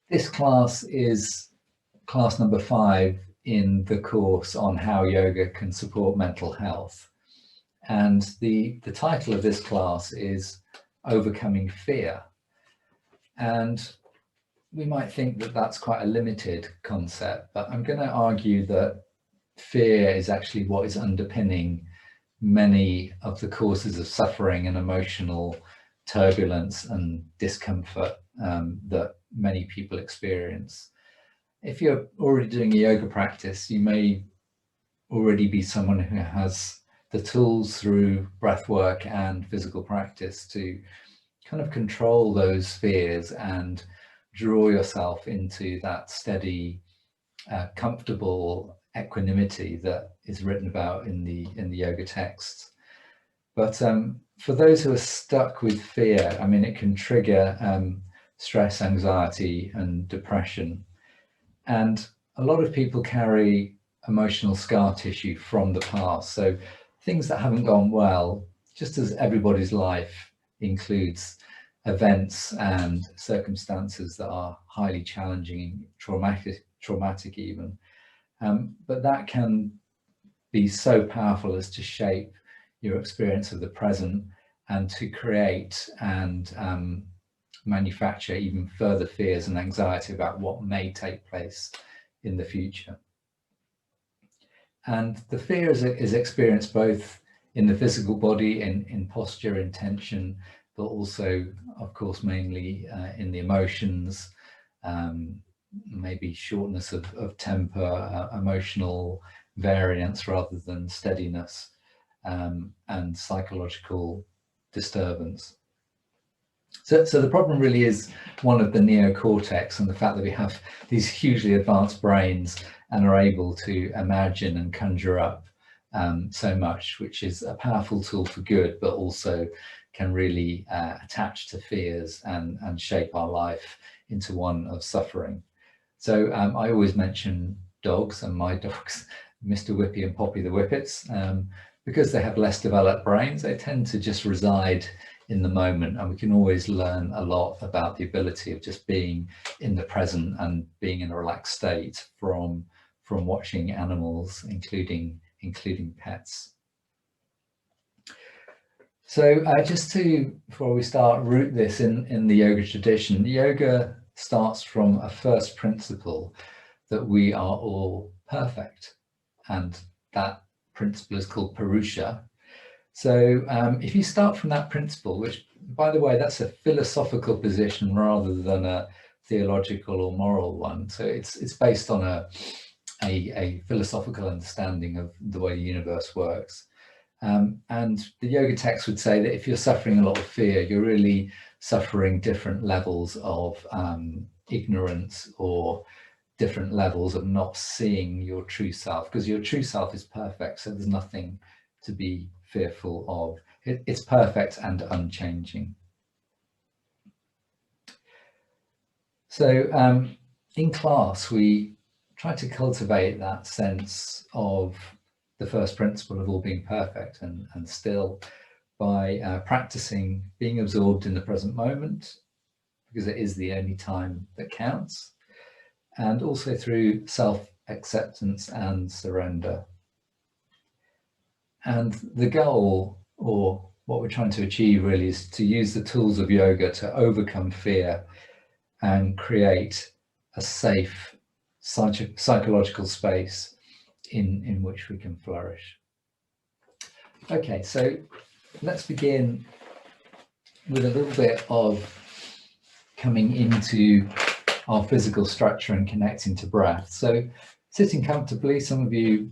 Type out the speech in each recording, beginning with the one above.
This class is class number 5 in the course on how yoga can support mental health. And the title of this class is Overcoming Fear. And we might think that that's quite a limited concept, but I'm going to argue that fear is actually what is underpinning many of the causes of suffering and emotional turbulence and discomfort that many people experience. If you're already doing a yoga practice, you may already be someone who has the tools through breath work and physical practice to kind of control those fears and draw yourself into that steady, comfortable equanimity that is written about in the yoga texts. But for those who are stuck with fear, I mean, it can trigger stress, anxiety, and depression. And a lot of people carry emotional scar tissue from the past. So things that haven't gone well, just as everybody's life includes events and circumstances that are highly challenging, traumatic even. But that can be so powerful as to shape your experience of the present and to create and manufacture even further fears and anxiety about what may take place in the future. And the fear is experienced both in the physical body, in posture, in tension, but also, of course, mainly in the emotions, maybe shortness of temper, emotional variance rather than steadiness, and psychological disturbance. So the problem really is one of the neocortex and the fact that we have these hugely advanced brains and are able to imagine and conjure up so much, which is a powerful tool for good, but also can really attach to fears and shape our life into one of suffering. So I always mention dogs and my dogs, Mr. Whippy and Poppy the Whippets, because they have less developed brains, they tend to just reside in the moment, and we can always learn a lot about the ability of just being in the present and being in a relaxed state from watching animals, including pets. So just to, before we start, root this in the yoga tradition. Yoga starts from a first principle that we are all perfect, and that principle is called Purusha. So if you start from that principle, which, by the way, that's a philosophical position rather than a theological or moral one. So it's based on a philosophical understanding of the way the universe works. And the yoga text would say that if you're suffering a lot of fear, you're really suffering different levels of ignorance or different levels of not seeing your true self, because your true self is perfect. So there's nothing to be fearful of. It's perfect and unchanging. So in class, we try to cultivate that sense of the first principle of all being perfect and still by practicing being absorbed in the present moment, because it is the only time that counts, and also through self-acceptance and surrender. And the goal, or what we're trying to achieve really, is to use the tools of yoga to overcome fear and create a safe psychological space in which we can flourish. Okay, so let's begin with a little bit of coming into our physical structure and connecting to breath. So sitting comfortably, some of you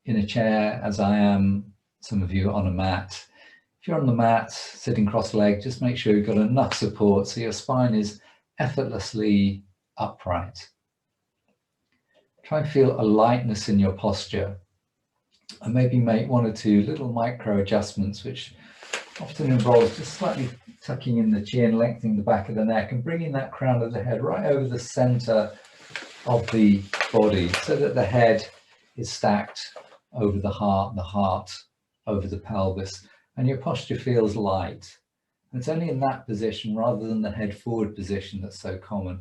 in a chair as I am, some of you on a mat. If you're on the mat, sitting cross-legged, just make sure you've got enough support so your spine is effortlessly upright. Try and feel a lightness in your posture, and maybe make one or two little micro adjustments, which often involves just slightly tucking in the chin, lengthening the back of the neck, and bringing that crown of the head right over the center of the body so that the head is stacked over the heart over the pelvis, and your posture feels light. And it's only in that position, rather than the head forward position that's so common,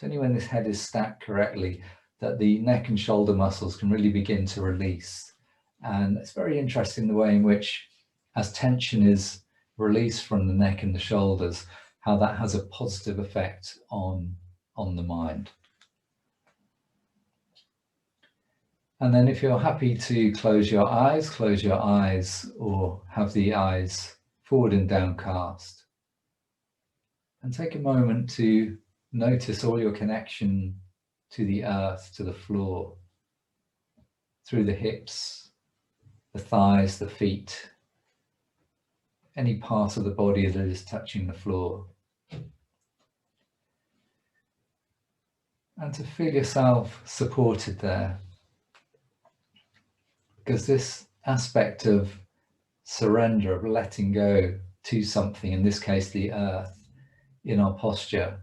It's only when this head is stacked correctly that the neck and shoulder muscles can really begin to release. And it's very interesting the way in which, as tension is released from the neck and the shoulders, how that has a positive effect on the mind. And then if you're happy to close your eyes, or have the eyes forward and downcast. And take a moment to notice all your connection to the earth, to the floor, through the hips, the thighs, the feet, any part of the body that is touching the floor. And to feel yourself supported there. Because this aspect of surrender, of letting go to something, in this case the earth, in our posture,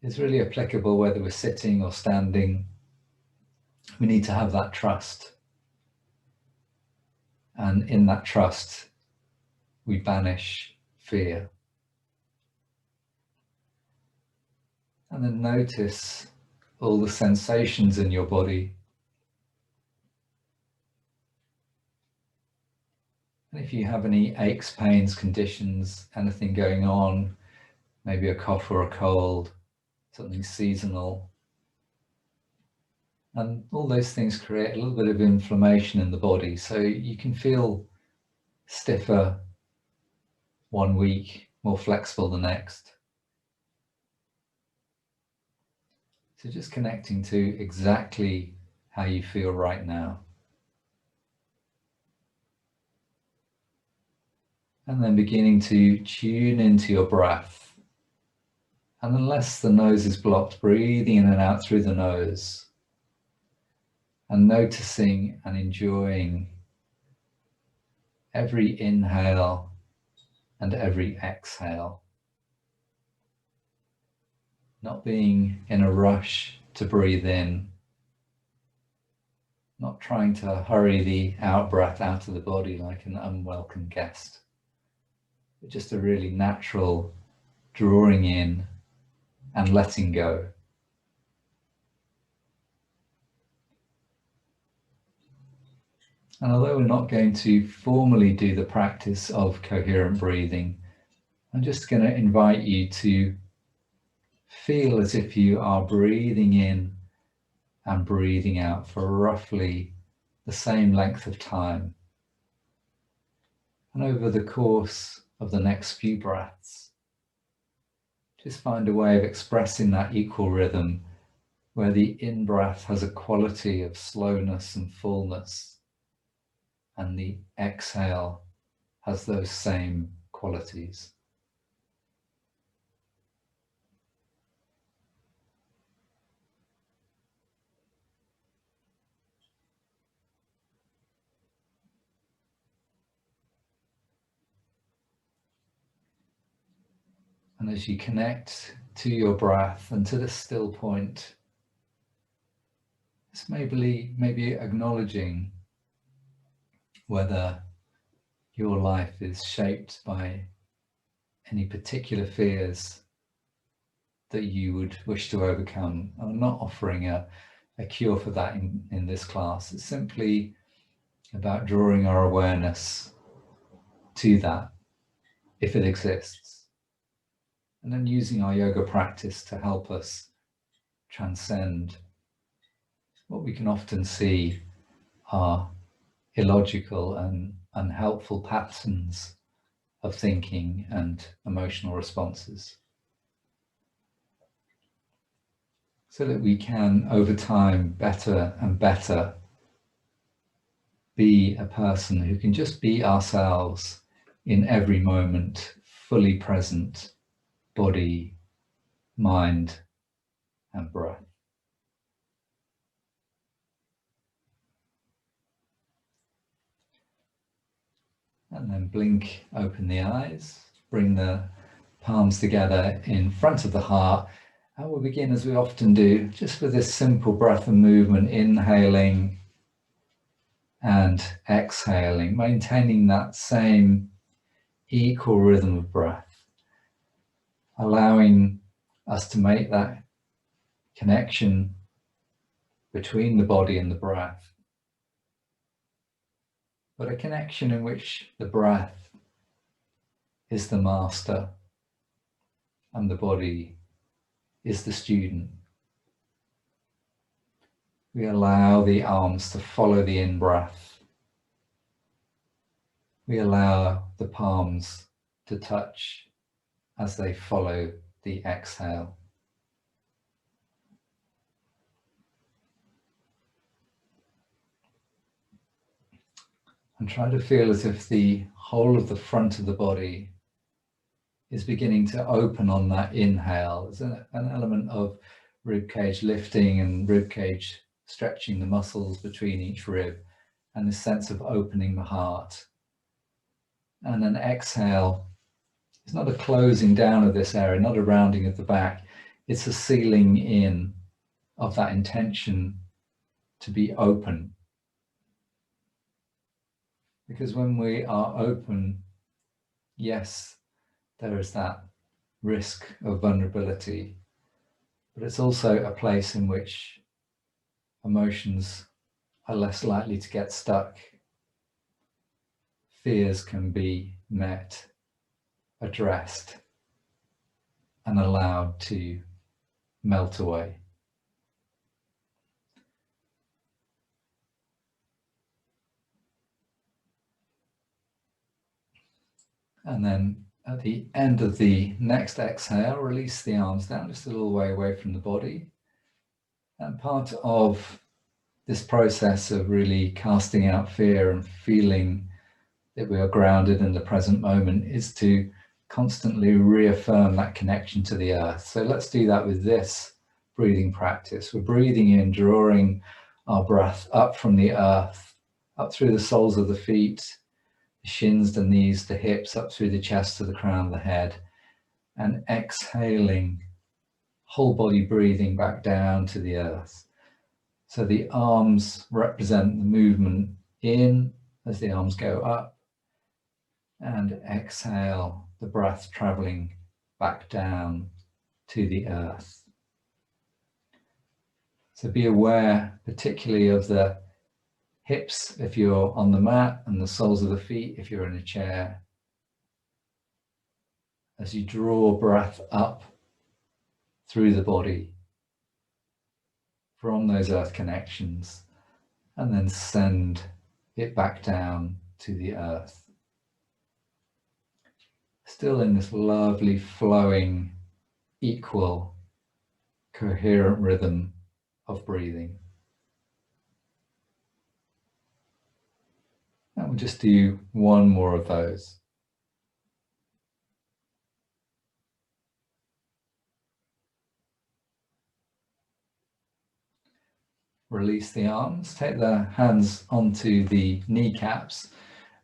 is really applicable whether we're sitting or standing. We need to have that trust. And in that trust, we banish fear. And then notice all the sensations in your body. And if you have any aches, pains, conditions, anything going on, maybe a cough or a cold, something seasonal, and all those things create a little bit of inflammation in the body. So you can feel stiffer one week, more flexible the next. So just connecting to exactly how you feel right now. And then beginning to tune into your breath. And unless the nose is blocked, breathing in and out through the nose. And noticing and enjoying every inhale and every exhale. Not being in a rush to breathe in. Not trying to hurry the out breath out of the body like an unwelcome guest. But just a really natural drawing in and letting go. And although we're not going to formally do the practice of coherent breathing, I'm just going to invite you to feel as if you are breathing in and breathing out for roughly the same length of time. And over the course of the next few breaths, just find a way of expressing that equal rhythm where the in-breath has a quality of slowness and fullness, and the exhale has those same qualities. And as you connect to your breath and to the still point, it's maybe acknowledging whether your life is shaped by any particular fears that you would wish to overcome. I'm not offering a cure for that in this class. It's simply about drawing our awareness to that, if it exists, and then using our yoga practice to help us transcend what we can often see are illogical and unhelpful patterns of thinking and emotional responses, so that we can, over time, better and better be a person who can just be ourselves in every moment, fully present, body, mind, and breath. And then blink, open the eyes, bring the palms together in front of the heart. And we'll begin, as we often do, just with this simple breath and movement, inhaling and exhaling, maintaining that same equal rhythm of breath, allowing us to make that connection between the body and the breath, but a connection in which the breath is the master and the body is the student. We allow the arms to follow the in-breath. We allow the palms to touch as they follow the exhale. And try to feel as if the whole of the front of the body is beginning to open on that inhale. There's an element of ribcage lifting and ribcage stretching the muscles between each rib, and this sense of opening the heart. And an exhale, it's not a closing down of this area, not a rounding of the back, it's a sealing in of that intention to be open. Because when we are open, yes, there is that risk of vulnerability, but it's also a place in which emotions are less likely to get stuck. Fears can be met, addressed, and allowed to melt away. And then at the end of the next exhale, release the arms down just a little way away from the body. And part of this process of really casting out fear and feeling that we are grounded in the present moment is to constantly reaffirm that connection to the earth. So let's do that with this breathing practice. We're breathing in, drawing our breath up from the earth, up through the soles of the feet, the shins, the knees, the hips, up through the chest to the crown of the head, and exhaling, whole body breathing back down to the earth. So the arms represent the movement in as the arms go up, and exhale, the breath traveling back down to the earth. So be aware particularly of the hips if you're on the mat, and the soles of the feet if you're in a chair, as you draw breath up through the body from those earth connections, and then send it back down to the earth. Still in this lovely, flowing, equal, coherent rhythm of breathing. And we'll just do one more of those. Release the arms, take the hands onto the kneecaps,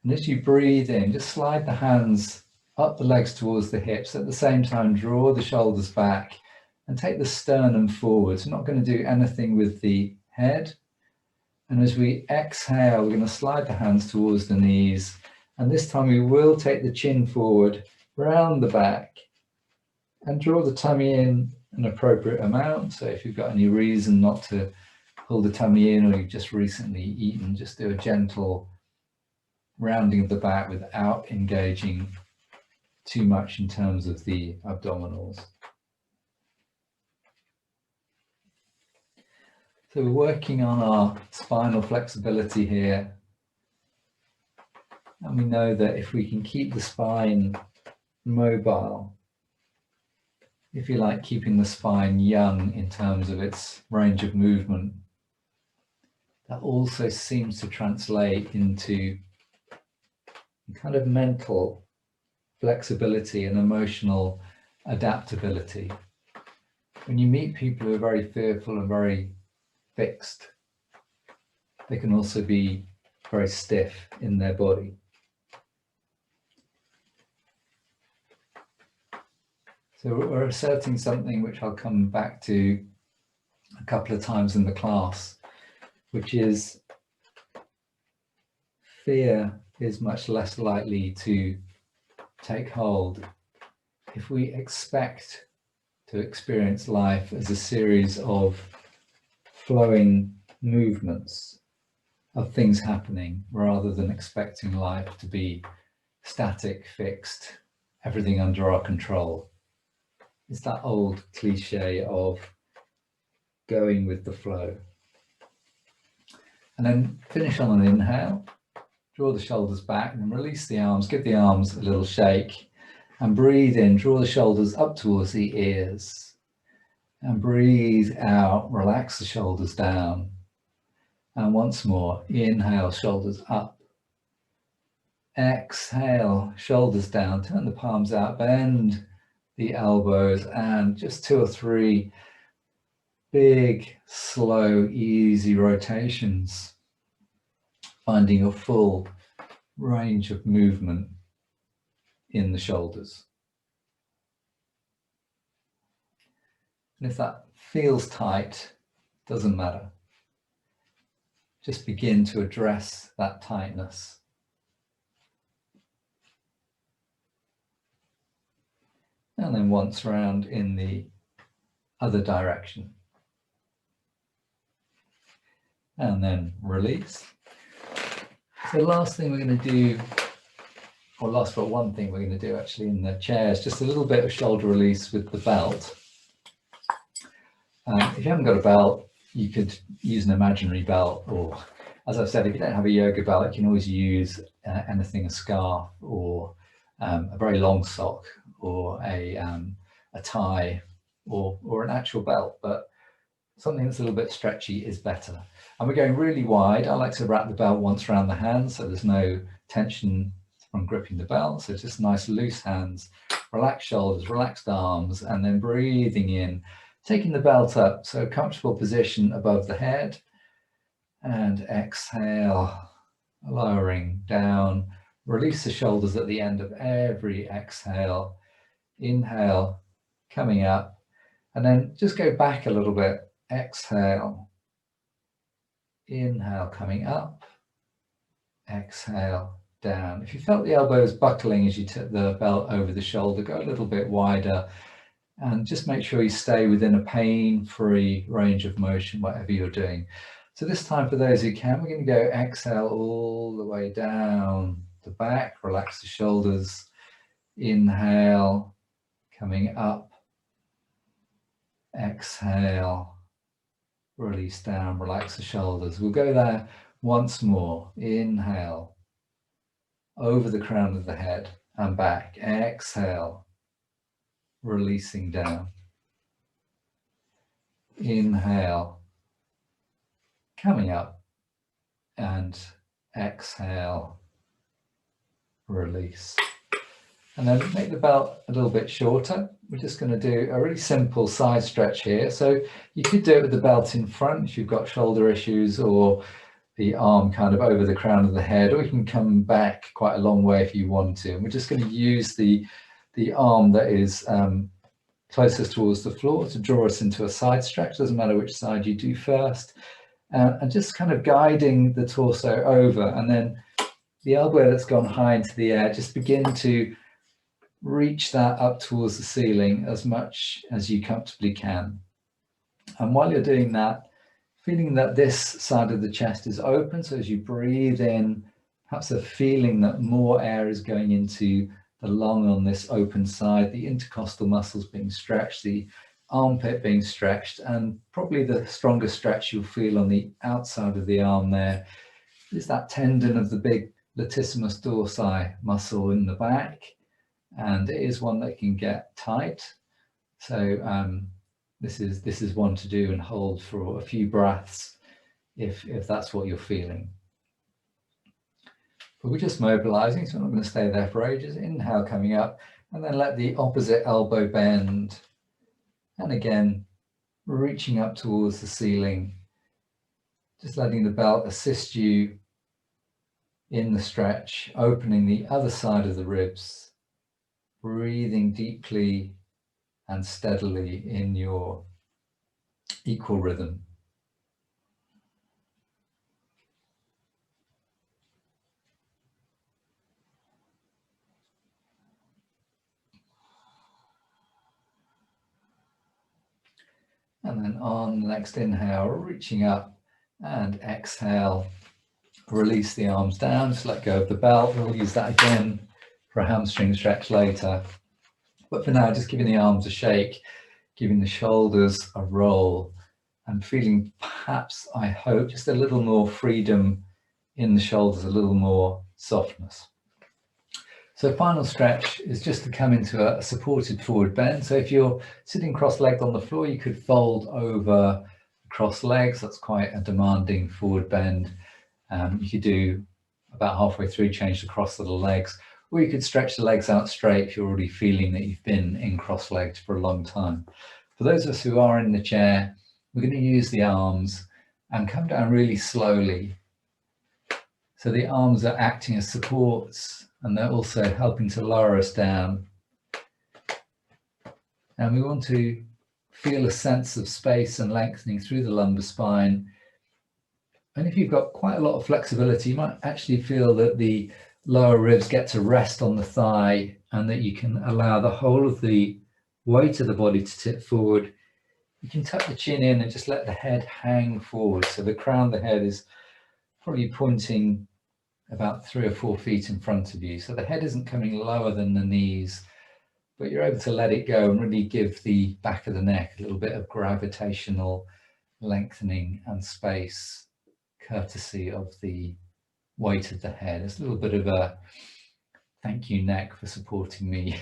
and as you breathe in, just slide the hands up the legs towards the hips. At the same time, draw the shoulders back and take the sternum forwards. We're not going to do anything with the head. And as we exhale, we're going to slide the hands towards the knees. And this time we will take the chin forward, round the back, and draw the tummy in an appropriate amount. So if you've got any reason not to pull the tummy in, or you've just recently eaten, just do a gentle rounding of the back without engaging too much in terms of the abdominals. So we're working on our spinal flexibility here. And we know that if we can keep the spine mobile, if you like, keeping the spine young in terms of its range of movement, that also seems to translate into kind of mental flexibility and emotional adaptability. When you meet people who are very fearful and very fixed, they can also be very stiff in their body. So we're asserting something which I'll come back to a couple of times in the class, which is fear is much less likely to take hold if we expect to experience life as a series of flowing movements of things happening, rather than expecting life to be static, fixed, everything under our control. It's that old cliche of going with the flow. And then finish on an inhale, draw the shoulders back and release the arms, give the arms a little shake, and breathe in, draw the shoulders up towards the ears, and breathe out, relax the shoulders down. And once more, inhale, shoulders up. Exhale, shoulders down, turn the palms out, bend the elbows, and just 2 or 3 big, slow, easy rotations, finding your full range of movement in the shoulders. And if that feels tight, doesn't matter. Just begin to address that tightness. And then once round in the other direction. And then release. So the last thing we're going to do, or last but one thing we're going to do actually in the chair, is just a little bit of shoulder release with the belt. If you haven't got a belt, you could use an imaginary belt, or as I've said, if you don't have a yoga belt, you can always use anything, a scarf or a very long sock, or a tie, or an actual belt, but something that's a little bit stretchy is better. And we're going really wide. I like to wrap the belt once around the hands so there's no tension from gripping the belt. So just nice loose hands, relaxed shoulders, relaxed arms, and then breathing in, taking the belt up, so comfortable position above the head, and exhale, lowering down. Release the shoulders at the end of every exhale. Inhale, coming up, and then just go back a little bit. Exhale, inhale, coming up, exhale, down. If you felt the elbows buckling as you took the belt over the shoulder, go a little bit wider, and just make sure you stay within a pain-free range of motion, whatever you're doing. So this time, for those who can, we're going to go exhale all the way down the back, relax the shoulders, inhale, coming up, exhale, release down, relax the shoulders. We'll go there once more. Inhale, over the crown of the head and back. Exhale, releasing down. Inhale, coming up, and exhale, release. And then make the belt a little bit shorter. We're just going to do a really simple side stretch here. So you could do it with the belt in front if you've got shoulder issues, or the arm kind of over the crown of the head, or you can come back quite a long way if you want to. And we're just going to use the arm that is closest towards the floor to draw us into a side stretch. Doesn't matter which side you do first. And just kind of guiding the torso over, and then the elbow that's gone high into the air, just begin to reach that up towards the ceiling as much as you comfortably can. And while you're doing that, feeling that this side of the chest is open, so as you breathe in, perhaps a feeling that more air is going into the lung on this open side, the intercostal muscles being stretched, the armpit being stretched, and probably the strongest stretch you'll feel on the outside of the arm there is that tendon of the big latissimus dorsi muscle in the back, and it is one that can get tight. So this is one to do and hold for a few breaths if that's what you're feeling. But we're just mobilizing, so I'm not going to stay there for ages. Inhale, coming up, and then let the opposite elbow bend. And again, reaching up towards the ceiling, just letting the belt assist you in the stretch, opening the other side of the ribs, breathing deeply and steadily in your equal rhythm. And then on the next inhale, reaching up, and exhale, release the arms down, just let go of the belt. We'll use that again for a hamstring stretch later. But for now, just giving the arms a shake, giving the shoulders a roll, and feeling perhaps, I hope, just a little more freedom in the shoulders, a little more softness. So final stretch is just to come into a supported forward bend. So if you're sitting cross-legged on the floor, you could fold over cross legs. That's quite a demanding forward bend. You could do about halfway through, change the cross of the legs, or you could stretch the legs out straight if you're already feeling that you've been in cross-legged for a long time. For those of us who are in the chair, we're going to use the arms and come down really slowly. So the arms are acting as supports, and they're also helping to lower us down. And we want to feel a sense of space and lengthening through the lumbar spine. And if you've got quite a lot of flexibility, you might actually feel that the lower ribs get to rest on the thigh, and that you can allow the whole of the weight of the body to tip forward. You can tuck the chin in and just let the head hang forward. So the crown of the head is probably pointing about 3 or 4 feet in front of you. So the head isn't coming lower than the knees, but you're able to let it go and really give the back of the neck a little bit of gravitational lengthening and space, courtesy of the weight of the head. It's a little bit of a thank you, neck, for supporting me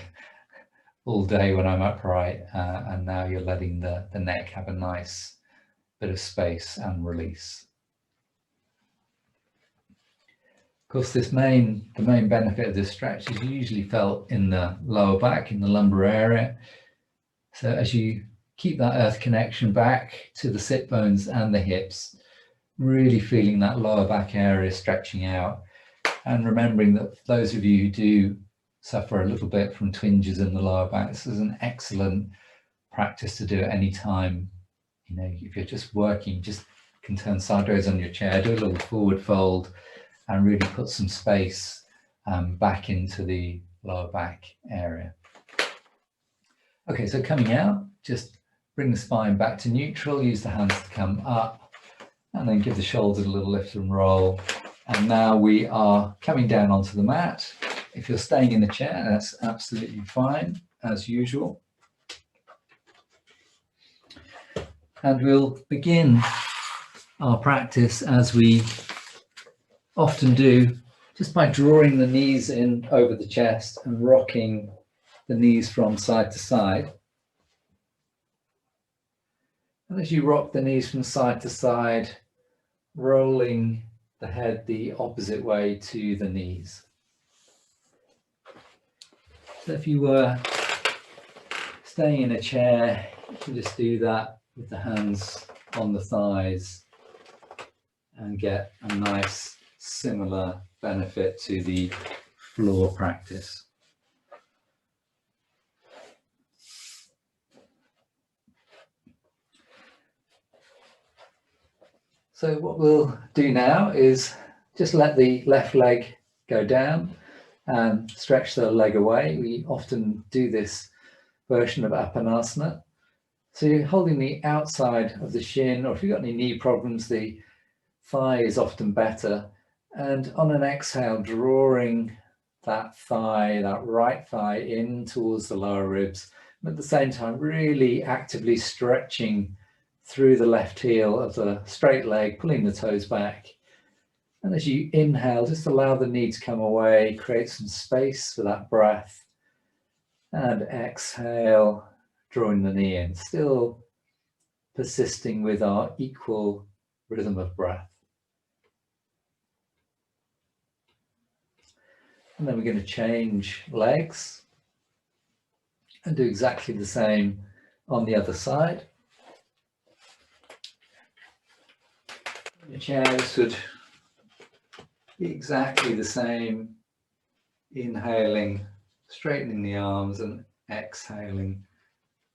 all day when I'm upright, and now you're letting the neck have a nice bit of space and release. Of course, the main benefit of this stretch is usually felt in the lower back, in the lumbar area. So as you keep that earth connection back to the sit bones and the hips, really feeling that lower back area stretching out, and remembering that for those of you who do suffer a little bit from twinges in the lower back, this is an excellent practice to do at any time. You know, if you're just working, just can turn sideways on your chair, do a little forward fold, and really put some space back into the lower back area. Okay, so coming out, just bring the spine back to neutral, use the hands to come up, and then give the shoulders a little lift and roll. And now we are coming down onto the mat. If you're staying in the chair, that's absolutely fine, as usual. And we'll begin our practice, as we often do, just by drawing the knees in over the chest and rocking the knees from side to side. And as you rock the knees from side to side, rolling the head the opposite way to the knees. So if you were staying in a chair, you can just do that with the hands on the thighs and get a nice similar benefit to the floor practice. So what we'll do now is just let the left leg go down and stretch the leg away. We often do this version of Apanasana. So you're holding the outside of the shin, or if you've got any knee problems, the thigh is often better. And on an exhale, drawing that thigh, that right thigh, in towards the lower ribs. And at the same time, really actively stretching through the left heel of the straight leg, pulling the toes back. And as you inhale, just allow the knee to come away, create some space for that breath. And exhale, drawing the knee in, still persisting with our equal rhythm of breath. And then we're going to change legs and do exactly the same on the other side. In the chair, this would be exactly the same. Inhaling, straightening the arms, and exhaling,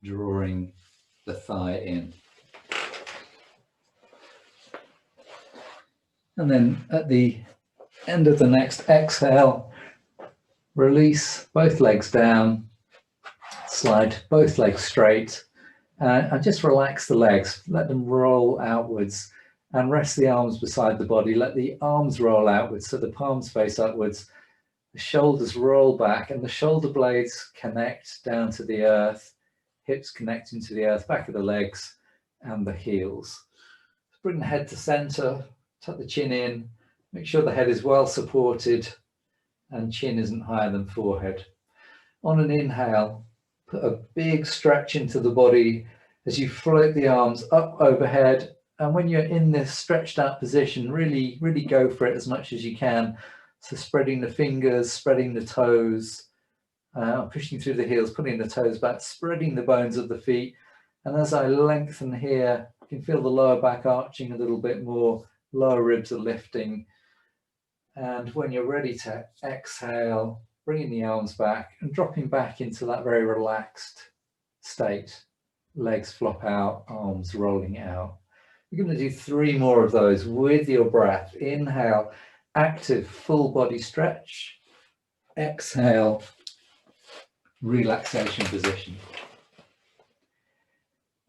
drawing the thigh in. And then at the end of the next exhale, release both legs down, slide both legs straight, And just relax the legs, let them roll outwards, and rest the arms beside the body. Let the arms roll outwards so the palms face upwards, the shoulders roll back, and the shoulder blades connect down to the earth, hips connecting to the earth, back of the legs and the heels. Bring the head to center, tuck the chin in, make sure the head is well supported and chin isn't higher than forehead. On an inhale, put a big stretch into the body as you float the arms up overhead. And when you're in this stretched out position, really go for it as much as you can. So spreading the fingers, spreading the toes, pushing through the heels, putting the toes back, spreading the bones of the feet. And as I lengthen here, you can feel the lower back arching a little bit more, lower ribs are lifting. And when you're ready to exhale, bringing the arms back and dropping back into that very relaxed state. Legs flop out, arms rolling out. We're going to do 3 more of those with your breath. Inhale, active full body stretch. Exhale, relaxation position.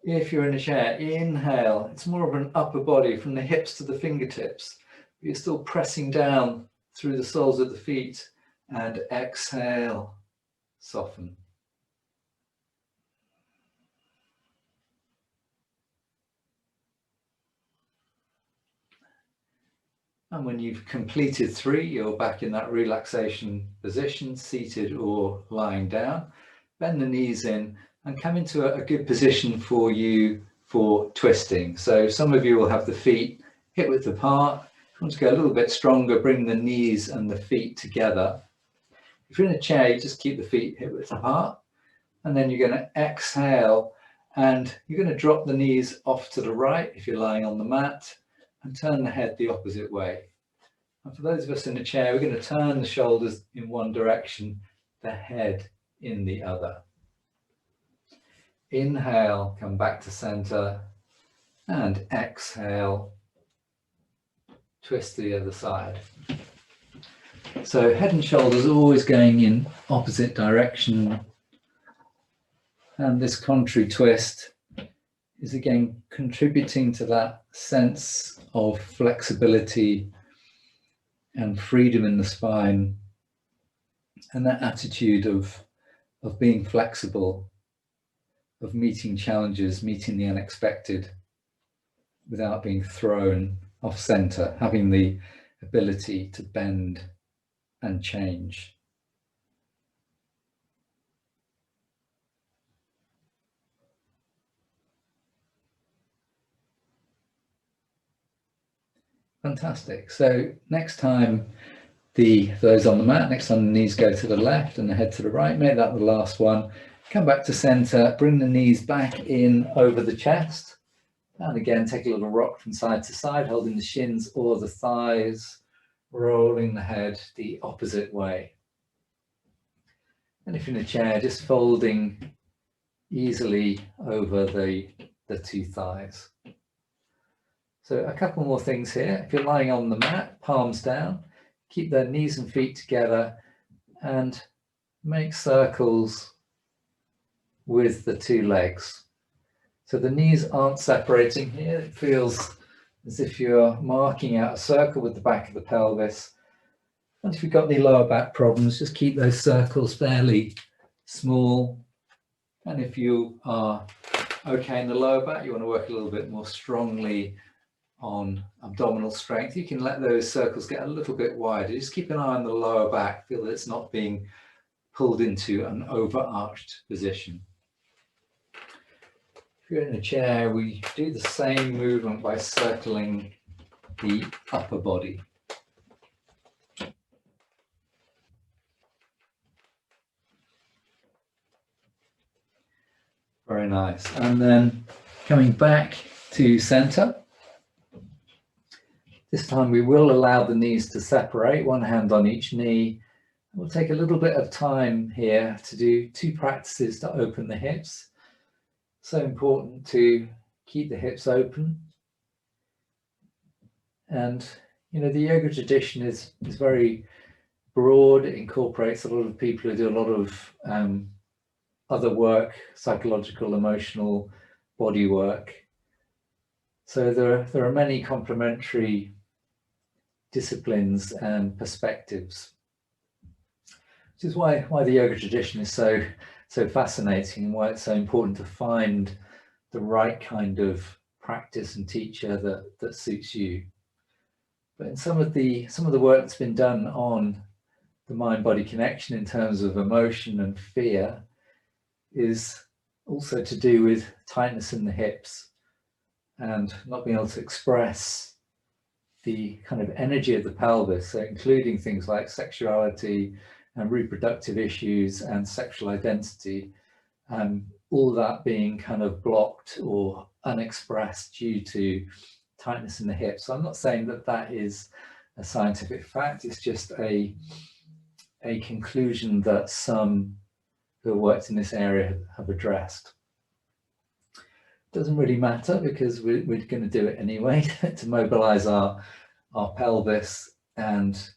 If you're in a chair, inhale. It's more of an upper body from the hips to the fingertips. You're still pressing down through the soles of the feet. And exhale, soften. And when you've completed 3, you're back in that relaxation position, seated or lying down. Bend the knees in and come into a good position for you for twisting. So some of you will have the feet hip width apart. If you want to go a little bit stronger, bring the knees and the feet together. If you're in a chair, you just keep the feet hip width apart. And then you're going to exhale and you're going to drop the knees off to the right if you're lying on the mat and turn the head the opposite way. And for those of us in a chair, we're going to turn the shoulders in one direction, the head in the other. Inhale, come back to center, and exhale, twist to the other side. So head and shoulders always going in opposite direction. And this contrary twist is again contributing to that sense of flexibility and freedom in the spine and that attitude of being flexible, of meeting challenges, meeting the unexpected without being thrown off center, having the ability to bend and change. Fantastic. So next time those on the mat, next time the knees go to the left and the head to the right, make that the last one. Come back to center, bring the knees back in over the chest. And again, take a little rock from side to side, holding the shins or the thighs, rolling the head the opposite way. And if you're in a chair, just folding easily over the 2 thighs. So a couple more things here. If you're lying on the mat, palms down, keep the knees and feet together and make circles with the 2 legs. So the knees aren't separating here. It feels as if you're marking out a circle with the back of the pelvis. And if you've got any lower back problems, just keep those circles fairly small. And if you are okay in the lower back, you want to work a little bit more strongly on abdominal strength, you can let those circles get a little bit wider. Just keep an eye on the lower back, feel that it's not being pulled into an overarched position. If you're in a chair, we do the same movement by circling the upper body. Very nice. And then coming back to center. This time we will allow the knees to separate, one hand on each knee. We'll take a little bit of time here to do 2 practices to open the hips. So important to keep the hips open. And, you know, the yoga tradition is very broad. It incorporates a lot of people who do a lot of other work, psychological, emotional, body work. So there are many complementary disciplines and perspectives, which is why the yoga tradition is so fascinating, and why it's so important to find the right kind of practice and teacher that suits you. But in some of the work that's been done on the mind-body connection in terms of emotion and fear is also to do with tightness in the hips and not being able to express the kind of energy of the pelvis, so including things like sexuality and reproductive issues and sexual identity, all that being kind of blocked or unexpressed due to tightness in the hips. So I'm not saying that is a scientific fact, it's just a conclusion that some who have worked in this area have addressed. Doesn't really matter, because we're going to do it anyway to mobilize our pelvis, and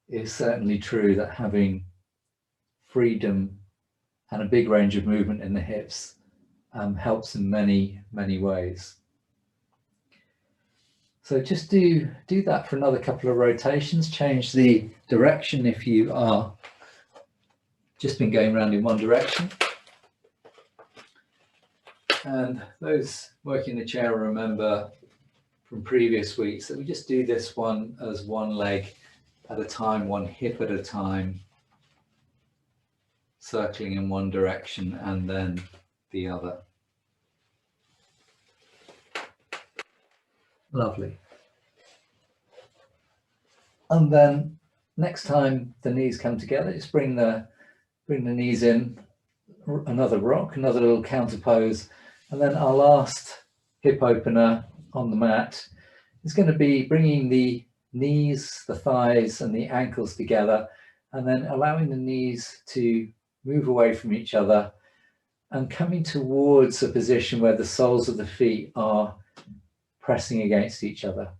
it's certainly true that having freedom and a big range of movement in the hips helps in many ways. So just do that for another couple of rotations. Change the direction if you are just been going around in one direction. And those working the chair will remember from previous weeks that we just do this one as one leg at a time, one hip at a time, circling in one direction and then the other. Lovely. And then next time the knees come together, just bring the knees in, another rock, another little counter pose, and then our last hip opener on the mat is going to be bringing the knees, the thighs and the ankles together, and then allowing the knees to move away from each other and coming towards a position where the soles of the feet are pressing against each other.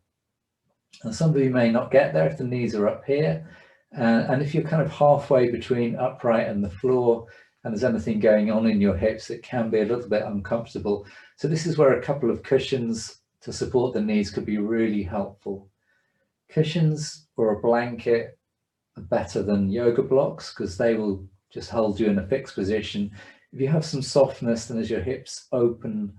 And some of you may not get there if the knees are up here, and if you're kind of halfway between upright and the floor and there's anything going on in your hips, it can be a little bit uncomfortable. So this is where a couple of cushions to support the knees could be really helpful. Cushions or a blanket are better than yoga blocks because they will just hold you in a fixed position. If you have some softness, then as your hips open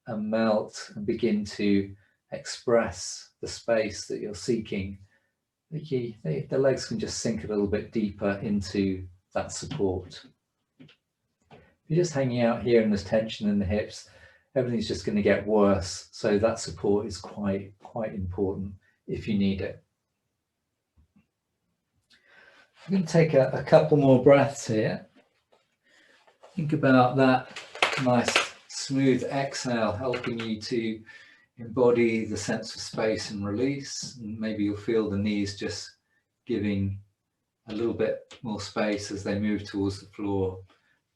and melt and begin to express the space that you're seeking, the legs can just sink a little bit deeper into that support. If you're just hanging out here and there's tension in the hips, everything's just going to get worse. So that support is quite important if you need it. I'm going to take a couple more breaths here. Think about that nice smooth exhale helping you to embody the sense of space and release. And maybe you'll feel the knees just giving a little bit more space as they move towards the floor,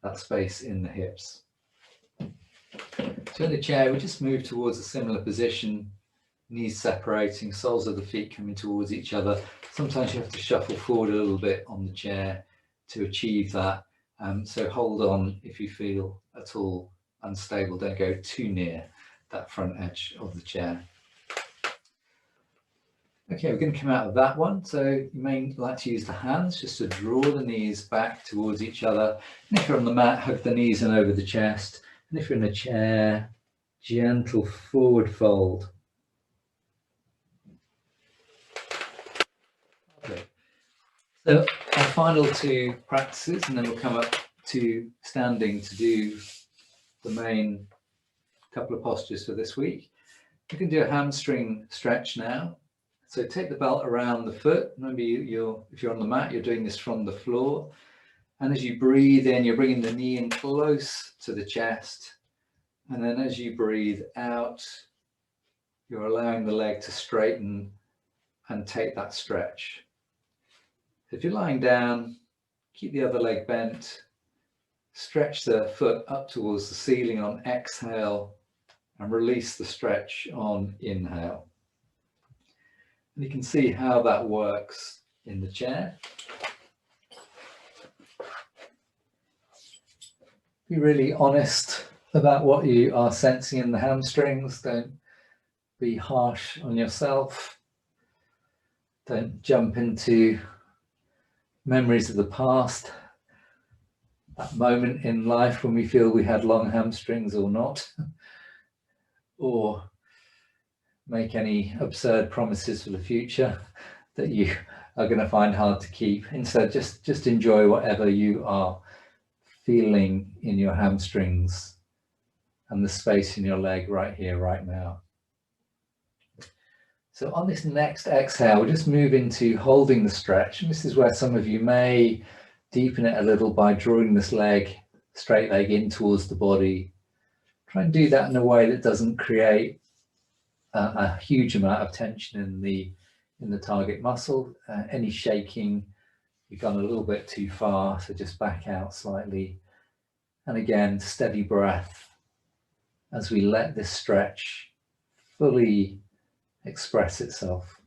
that space in the hips. So in the chair, we just move towards a similar position, knees separating, soles of the feet coming towards each other. Sometimes you have to shuffle forward a little bit on the chair to achieve that. So hold on if you feel at all unstable. Don't go too near that front edge of the chair. Okay, we're going to come out of that one. So you may like to use the hands just to draw the knees back towards each other. And if you're on the mat, hug the knees in over the chest. And if you're in a chair, gentle forward fold. Okay. So our final two practices, and then we'll come up to standing to do the main couple of postures for this week. You can do a hamstring stretch now. So take the belt around the foot. Maybe if you're on the mat, you're doing this from the floor. And as you breathe in, you're bringing the knee in close to the chest. And then as you breathe out, you're allowing the leg to straighten and take that stretch. If you're lying down, keep the other leg bent. Stretch the foot up towards the ceiling on exhale and release the stretch on inhale. And you can see how that works in the chair. Be really honest about what you are sensing in the hamstrings. Don't be harsh on yourself. Don't jump into memories of the past, that moment in life when we feel we had long hamstrings or not, or make any absurd promises for the future that you are going to find hard to keep. Instead, just enjoy whatever you are feeling in your hamstrings and the space in your leg right here, right now. So on this next exhale, we'll just move into holding the stretch. And this is where some of you may deepen it a little by drawing this leg, straight leg in towards the body. Try and do that in a way that doesn't create a huge amount of tension in the target muscle. Any shaking, you've gone a little bit too far, so just back out slightly. And again, steady breath as we let this stretch fully express itself.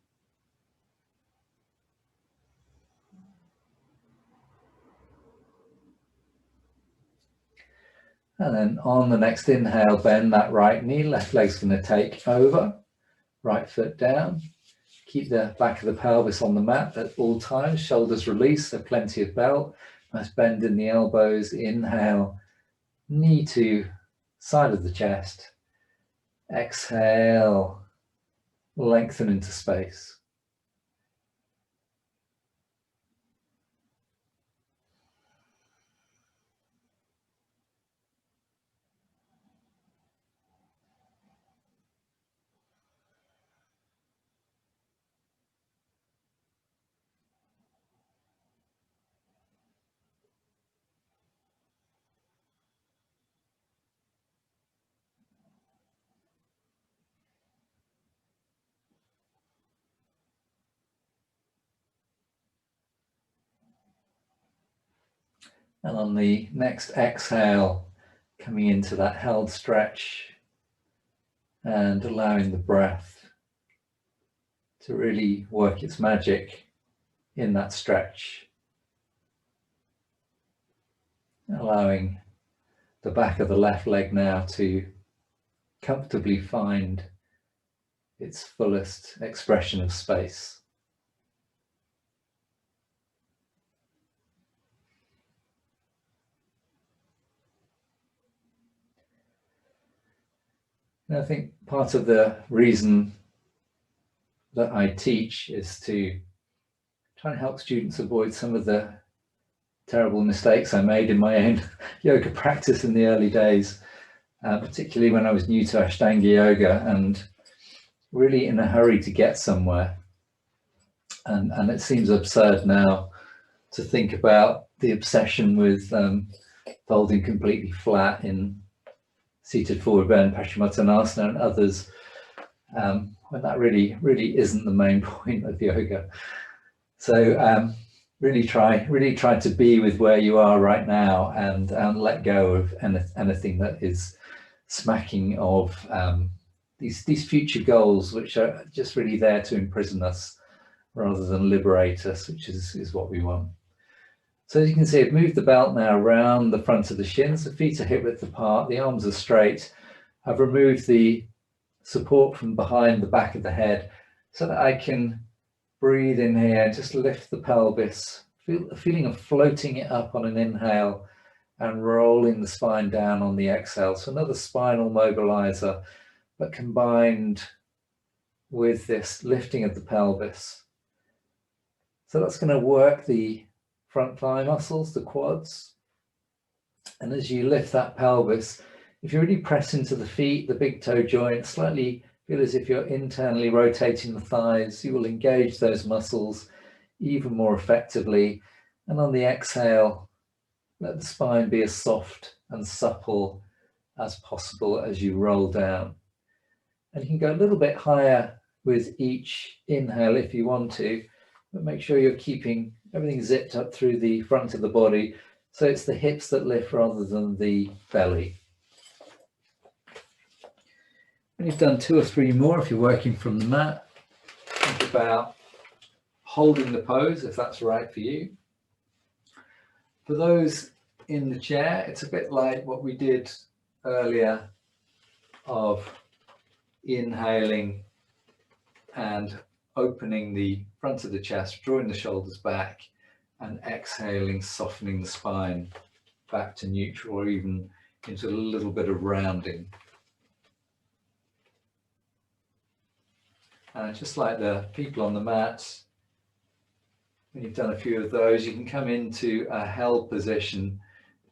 And then on the next inhale, bend that right knee, left leg's going to take over, right foot down. Keep the back of the pelvis on the mat at all times, shoulders released, so plenty of belt. Nice bend in the elbows, inhale, knee to side of the chest. Exhale, lengthen into space. And on the next exhale, coming into that held stretch and allowing the breath to really work its magic in that stretch. Allowing the back of the left leg now to comfortably find its fullest expression of space. And I think part of the reason that I teach is to try and help students avoid some of the terrible mistakes I made in my own yoga practice in the early days, particularly when I was new to Ashtanga yoga and really in a hurry to get somewhere. And it seems absurd now to think about the obsession with folding completely flat in seated forward bend, Paschimottanasana and others, when that really isn't the main point of yoga. So really try to be with where you are right now and let go of anything that is smacking of these future goals, which are just really there to imprison us rather than liberate us, which is what we want. So as you can see, I've moved the belt now around the front of the shins, the feet are hip width apart, the arms are straight. I've removed the support from behind the back of the head so that I can breathe in here, just lift the pelvis, feel a feeling of floating it up on an inhale and rolling the spine down on the exhale. So another spinal mobilizer, but combined with this lifting of the pelvis. So that's going to work the front thigh muscles, the quads. And as you lift that pelvis, if you really press into the feet, the big toe joint, slightly feel as if you're internally rotating the thighs, you will engage those muscles even more effectively. And on the exhale, let the spine be as soft and supple as possible as you roll down. And you can go a little bit higher with each inhale if you want to, but make sure you're keeping everything zipped up through the front of the body, so it's the hips that lift rather than the belly. When you've done 2 or 3 more, if you're working from the mat, think about holding the pose if that's right for you. For those in the chair, it's a bit like what we did earlier of inhaling and opening the front of the chest, drawing the shoulders back, and exhaling, softening the spine back to neutral or even into a little bit of rounding. And just like the people on the mat, when you've done a few of those, you can come into a held position.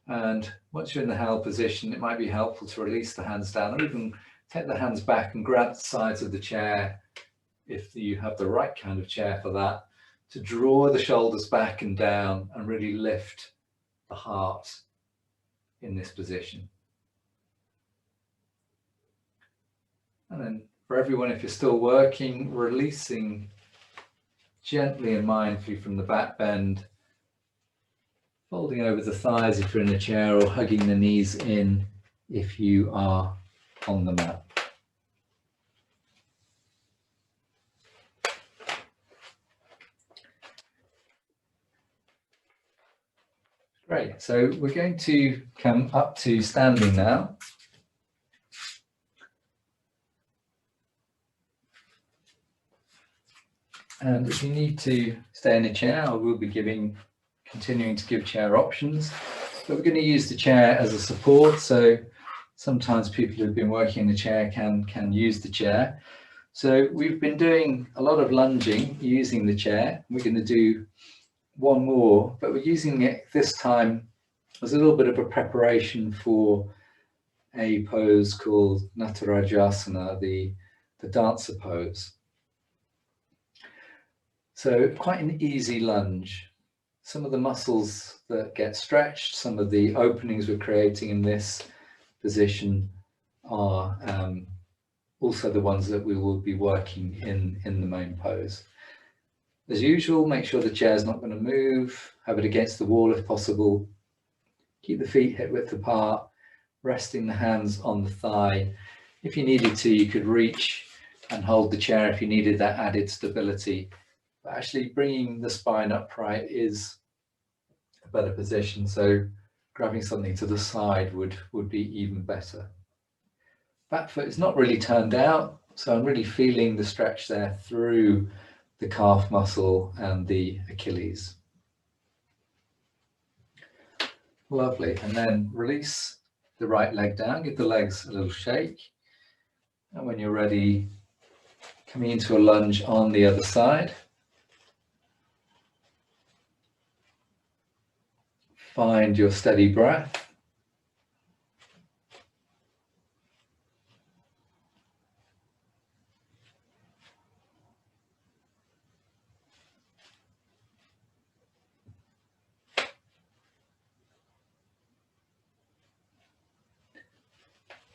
And once you're in the held position, it might be helpful to release the hands down or even take the hands back and grab the sides of the chair, if you have the right kind of chair for that, to draw the shoulders back and down and really lift the heart in this position. And then for everyone, if you're still working, releasing gently and mindfully from the back bend, folding over the thighs if you're in a chair, or hugging the knees in if you are on the mat. Great, so we're going to come up to standing now. And if you need to stay in a chair, I will be continuing to give chair options, but we're going to use the chair as a support. So sometimes people who've been working in the chair can use the chair. So we've been doing a lot of lunging using the chair. We're going to do one more, but we're using it this time as a little bit of a preparation for a pose called Rajasana, the dancer pose. So quite an easy lunge. Some of the muscles that get stretched, some of the openings we're creating in this position are also the ones that we will be working in the main pose. As usual, make sure the chair's not going to move, have it against the wall if possible. Keep the feet hip width apart, resting the hands on the thigh. If you needed to, you could reach and hold the chair if you needed that added stability. But actually bringing the spine upright is a better position, so grabbing something to the side would be even better. Back foot is not really turned out, so I'm really feeling the stretch there through the calf muscle and the Achilles. Lovely, and then release the right leg down, give the legs a little shake, and when you're ready, coming into a lunge on the other side. Find your steady breath.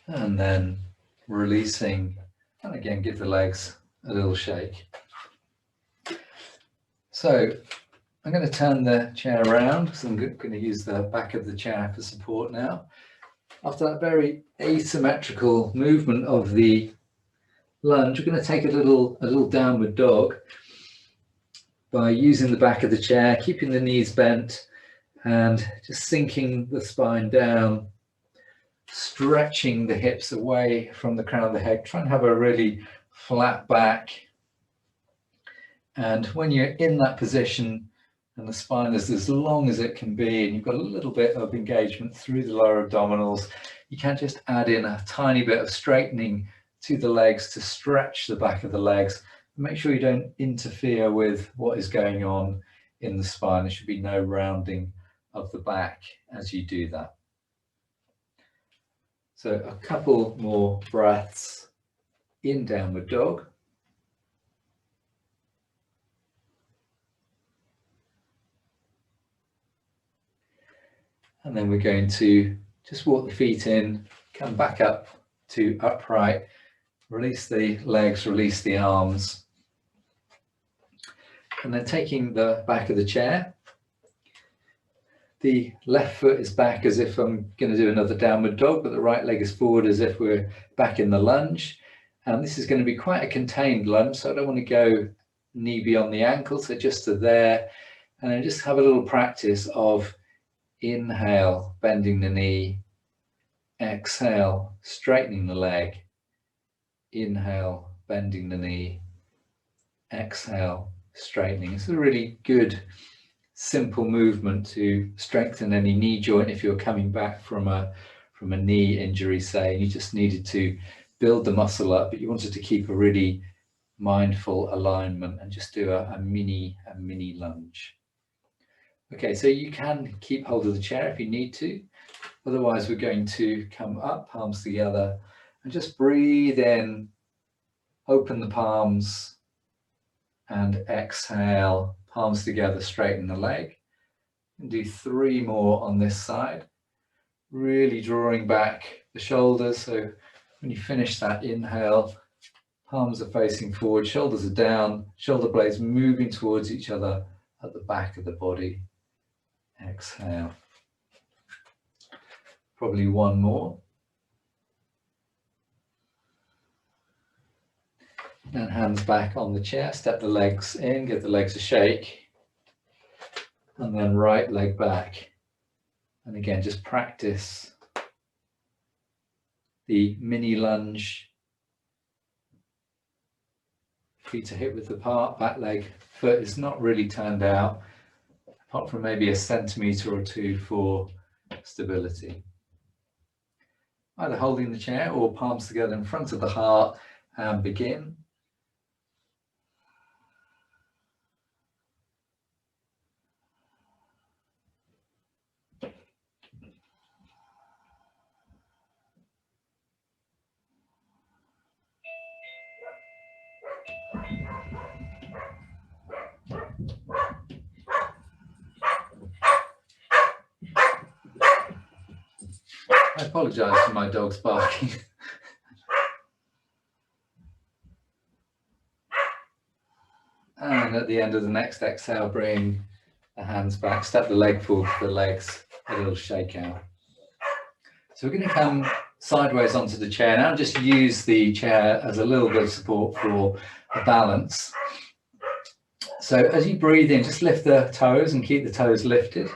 And then releasing, and again give the legs a little shake. So I'm going to turn the chair around because I'm going to use the back of the chair for support now. After that very asymmetrical movement of the lunge, we're going to take a little downward dog by using the back of the chair, keeping the knees bent and just sinking the spine down, stretching the hips away from the crown of the head. Try and have a really flat back. And when you're in that position and the spine is as long as it can be, and you've got a little bit of engagement through the lower abdominals, you can just add in a tiny bit of straightening to the legs to stretch the back of the legs. Make sure you don't interfere with what is going on in the spine. There should be no rounding of the back as you do that. So a couple more breaths in downward dog. And then we're going to just walk the feet in, come back up to upright, release the legs, release the arms. And then taking the back of the chair, the left foot is back as if I'm going to do another downward dog, but the right leg is forward as if we're back in the lunge. And this is going to be quite a contained lunge, so I don't want to go knee beyond the ankle, so just to there. And then just have a little practice of inhale, bending the knee, Exhale, straightening the leg. Inhale, bending the knee. Exhale, straightening. It's a really good, simple movement to strengthen any knee joint if you're coming back from a knee injury, say, and you just needed to build the muscle up, but you wanted to keep a really mindful alignment and just do a mini lunge. Okay, so you can keep hold of the chair if you need to. Otherwise, we're going to come up, palms together, and just breathe in, open the palms, and exhale, palms together, straighten the leg. And do 3 more on this side, really drawing back the shoulders. So when you finish that inhale, palms are facing forward, shoulders are down, shoulder blades moving towards each other at the back of the body. Exhale. Probably 1 more. And hands back on the chair, step the legs in, give the legs a shake. And then right leg back. And again, just practice the mini lunge. Feet are hip width apart, back leg, foot is not really turned out, apart from maybe 1 centimetre or 2 for stability. Either holding the chair or palms together in front of the heart and begin. I apologise for my dog's barking. And at the end of the next exhale, bring the hands back, step the leg forward for the legs, a little shake out. So we're going to come sideways onto the chair now, just use the chair as a little bit of support for a balance. So as you breathe in, just lift the toes and keep the toes lifted.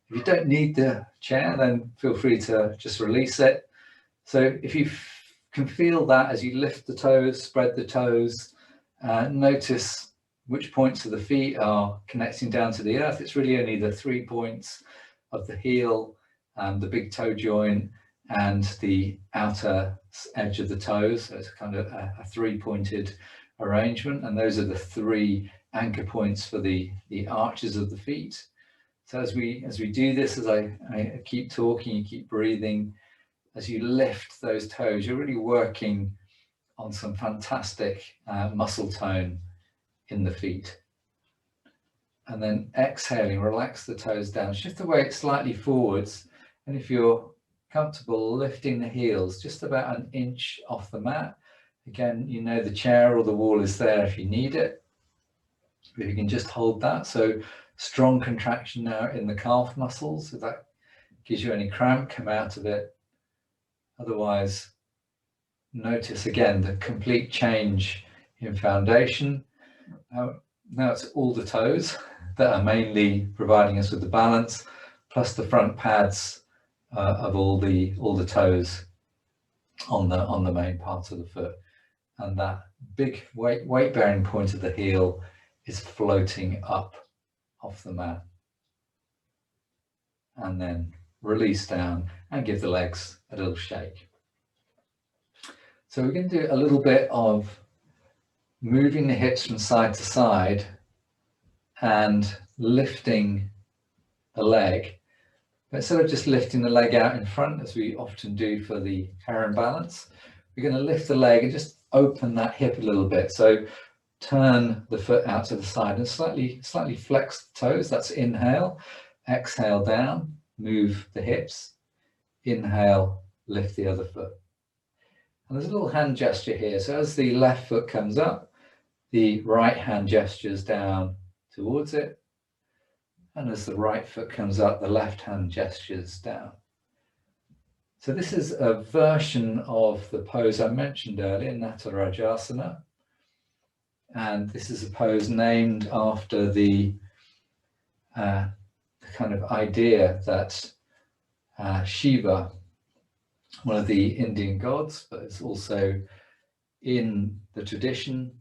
If you don't need the chair, then feel free to just release it. So if you can feel that as you lift the toes, spread the toes, notice which points of the feet are connecting down to the earth. It's really only the 3 points of the heel, the big toe joint, and the outer edge of the toes. So it's kind of a 3-pointed arrangement, and those are the 3 anchor points for the arches of the feet. So as we do this, as I keep talking, you keep breathing, as you lift those toes, you're really working on some fantastic muscle tone in the feet. And then exhaling, relax the toes down, shift the weight slightly forwards, and if you're comfortable, lifting the heels just about 1 inch off the mat. Again, you know the chair or the wall is there if you need it. But you can just hold that. So strong contraction now in the calf muscles. If that gives you any cramp, come out of it. Otherwise, notice again the complete change in foundation. Now it's all the toes that are mainly providing us with the balance, plus the front pads of all the toes on the main part of the foot, and that big weight bearing point of the heel is floating up off the mat. And then release down and give the legs a little shake. So we're going to do a little bit of moving the hips from side to side and lifting the leg. But instead of just lifting the leg out in front, as we often do for the heron balance, we're going to lift the leg and just open that hip a little bit. So turn the foot out to the side and slightly flex the toes. That's inhale. Exhale down, move the hips. Inhale, lift the other foot. And there's a little hand gesture here. So as the left foot comes up, the right hand gestures down towards it. And as the right foot comes up, the left hand gestures down. So this is a version of the pose I mentioned earlier, Natta Rajasana. And this is a pose named after the kind of idea that Shiva one of the Indian gods, but it's also in the tradition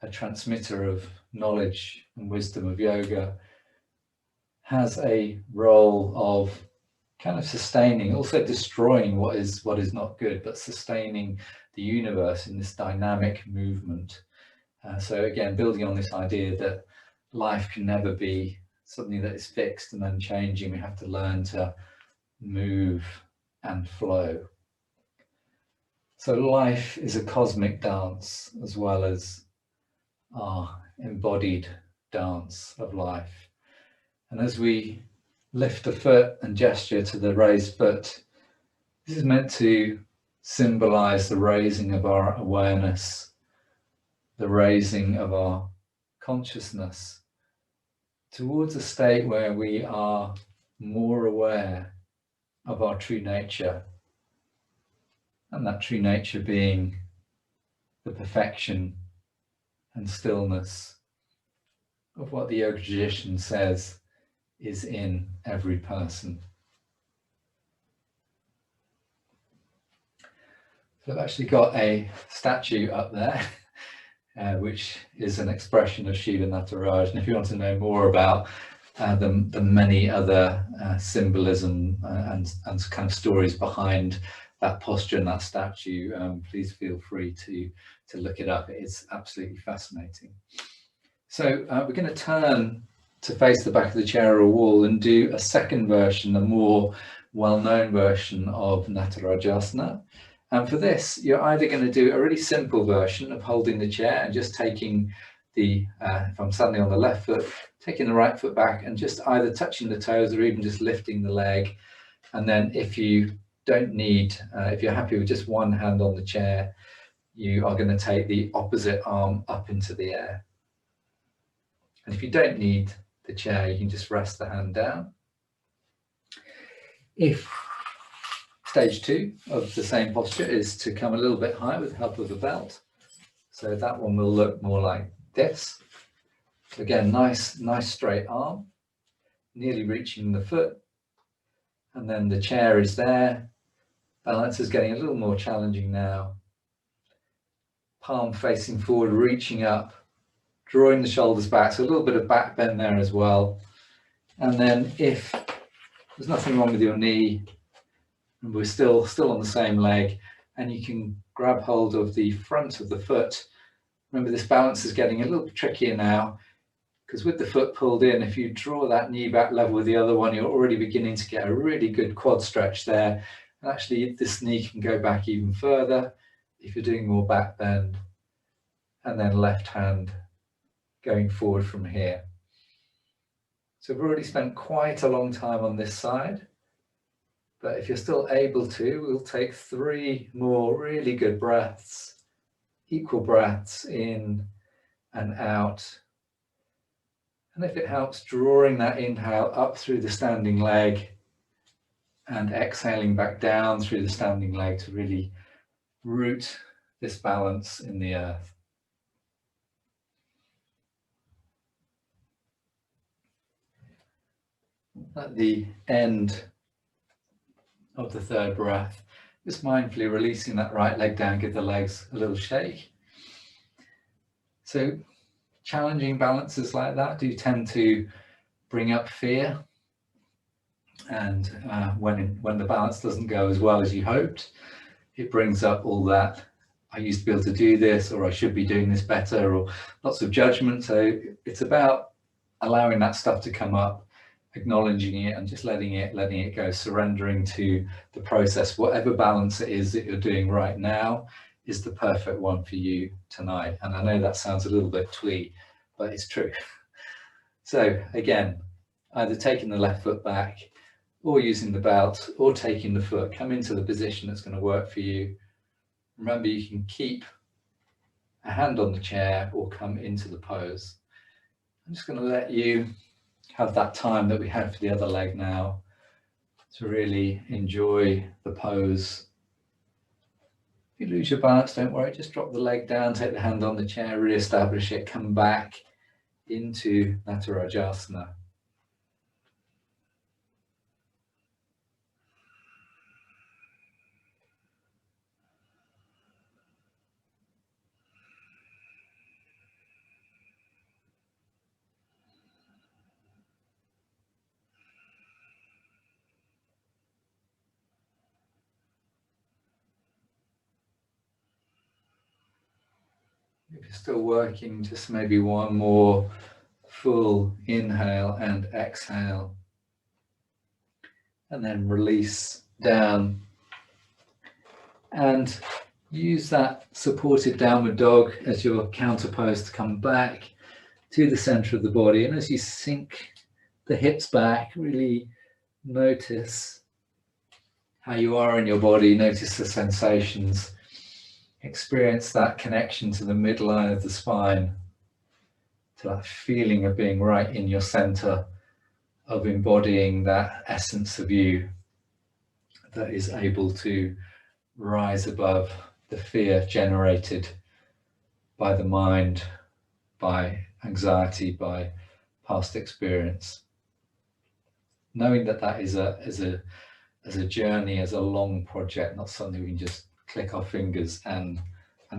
a transmitter of knowledge and wisdom of yoga, has a role of kind of sustaining, also destroying what is not good, but sustaining the universe in this dynamic movement. So again, building on this idea that life can never be something that is fixed and unchanging. We have to learn to move and flow. So life is a cosmic dance as well as our embodied dance of life. And as we lift a foot and gesture to the raised foot, this is meant to symbolize the raising of our awareness, the raising of our consciousness towards a state where we are more aware of our true nature, and that true nature being the perfection and stillness of what the yoga tradition says is in every person. So I've actually got a statue up there, which is an expression of Shiva Nataraj. And if you want to know more about the many other symbolism and kind of stories behind that posture and that statue, please feel free to look it up. It is absolutely fascinating. So we're going to turn to face the back of the chair or wall and do a second version, a more well-known version of Natarajasana. And for this, you're either going to do a really simple version of holding the chair and just taking the, if I'm standing on the left foot, taking the right foot back and just either touching the toes or even just lifting the leg. And then if you don't need, if you're happy with just one hand on the chair, you are going to take the opposite arm up into the air. And if you don't need the chair, you can just rest the hand down. If stage 2 of the same posture is to come a little bit higher with the help of a belt. So that one will look more like this. So again, nice straight arm, nearly reaching the foot. And then the chair is there. Balance is getting a little more challenging now. Palm facing forward, reaching up, drawing the shoulders back. So a little bit of back bend there as well. And then if there's nothing wrong with your knee, and we're still on the same leg, and you can grab hold of the front of the foot. Remember, this balance is getting a little bit trickier now, because with the foot pulled in, if you draw that knee back level with the other one, you're already beginning to get a really good quad stretch there. And actually, this knee can go back even further if you're doing more back bend, and then left hand going forward from here. So we've already spent quite a long time on this side. But if you're still able to, we'll take 3 more really good breaths, equal breaths in and out. And if it helps, drawing that inhale up through the standing leg and exhaling back down through the standing leg to really root this balance in the earth. At the end of the third breath, just mindfully releasing that right leg down, give the legs a little shake. So challenging balances like that do tend to bring up fear, and when the balance doesn't go as well as you hoped, it brings up all that I used to be able to do this, or I should be doing this better, or lots of judgment. So it's about allowing that stuff to come up, acknowledging it and just letting it go, surrendering to the process. Whatever balance it is that you're doing right now is the perfect one for you tonight. And I know that sounds a little bit twee, but it's true. So again, either taking the left foot back or using the belt or taking the foot, come into the position that's going to work for you. Remember, you can keep a hand on the chair or come into the pose. I'm just going to let you have that time that we had for the other leg now to really enjoy the pose. If you lose your balance, don't worry, just drop the leg down, take the hand on the chair, re-establish it, come back into Natarajasana. If you're still working, just maybe one more full inhale and exhale, and then release down, and use that supported downward dog as your counterpose to come back to the center of the body. And as you sink the hips back, really notice how you are in your body, notice the sensations, experience that connection to the midline of the spine, to that feeling of being right in your center, of embodying that essence of you that is able to rise above the fear generated by the mind, by anxiety, by past experience. Knowing that that is a journey, as a long project, not something we can just click our fingers and